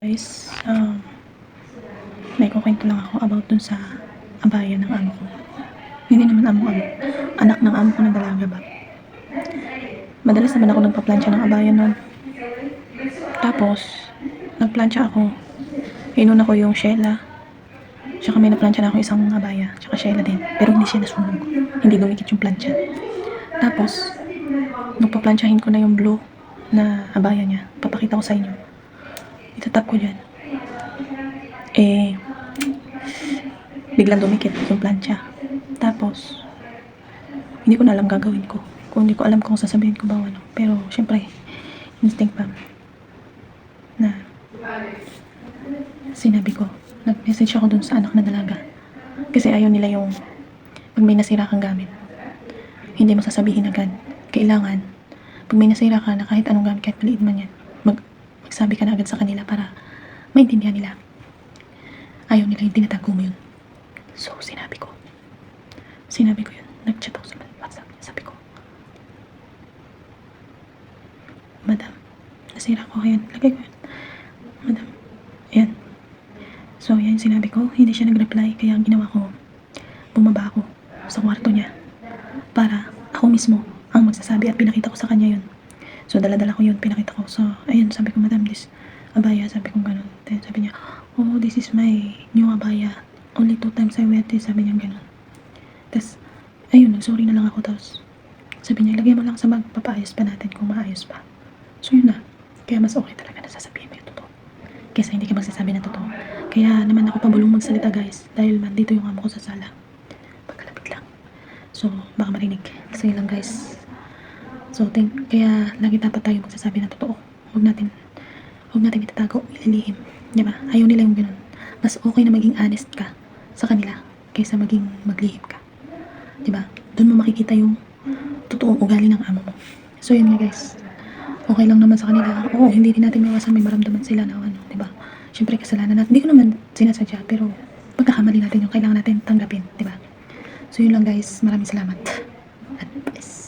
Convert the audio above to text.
Guys, may kukwento lang ako about dun sa abaya ng amo ko. Hindi naman amo-amo, anak ng amo ko na dalaga ba. Madalas naman ako nagpa-plancha ng abaya nun. Tapos, nagplancha ako. Inuna ko yung Sheila. Tsaka may naplancha na ako isang abaya, tsaka Sheila din. Pero hindi siya nasunog. Hindi dumikit yung plancha. Tapos, nagpa-planchahin ko na yung blue na abaya niya. Papakita ko sa inyo. Itatap ko dyan. Biglang dumikit yung plancha. Tapos, hindi ko na alam gagawin ko. Kung hindi ko alam kung sasabihin ko ba o ano. Pero, syempre, instinct pa. Na, sinabi ko, nag-message ako dun sa anak na dalaga. Kasi ayaw nila yung, pag may nasira kang gamit, hindi mo sasabihin agad. Kailangan, pag may nasira ka na kahit anong gamit, kahit maliit man yan, magsabi ka na agad sa kanila para maintindihan nila. Ayaw nila yung tinatago mo yun. So, sinabi ko yun. Nag-chat ako sa WhatsApp niya. Sabi ko, Madam, nasira ko. Ayan, lagay ko yun. Madam, ayan. So, yan sinabi ko. Hindi siya nag-reply. Kaya ang ginawa ko, bumaba ako sa kwarto niya para ako mismo ang magsasabi at pinakita ko sa kanya yun. So, dala-dala ko yun. Pinakita ko. So, ayun, sabi ko, Madam, this abaya. Sabi ko gano'n. Then, sabi niya, oh, this is my new abaya. Only 2 times I wear this. Sabi niya gano'n. Tapos, ayun, nag-sorry na lang ako. Tapos, sabi niya, ilagay mo lang sa magpapaayos pa natin kung maayos pa. So, yun na. Kaya mas okay talaga na sasabihin mo yung totoo. Kaysa hindi ka magsasabi ng totoo. Kaya naman ako pabulong magsalita, guys. Dahil dito yung amo ko sa sala. Pagkalapit lang. So, baka marinig. So, yun lang, guys. So, kaya lagi dapat tayo magsasabi ng totoo. Huwag natin itatago, ililihim. Diba? Ayaw nila yung ganun. Mas okay na maging honest ka sa kanila kaysa maging maglihim ka. Diba? Doon mo makikita yung totoong ugali ng amo mo. So, yun nga, guys. Okay lang naman sa kanila. Oo, hindi din natin mawasan may maramdaman sila na ano, diba? Siyempre, kasalanan natin. Hindi ko naman sinasadya, pero pagkakamali natin yung kailangan natin tanggapin, diba? So, yun lang, guys. Maraming salamat. God bless.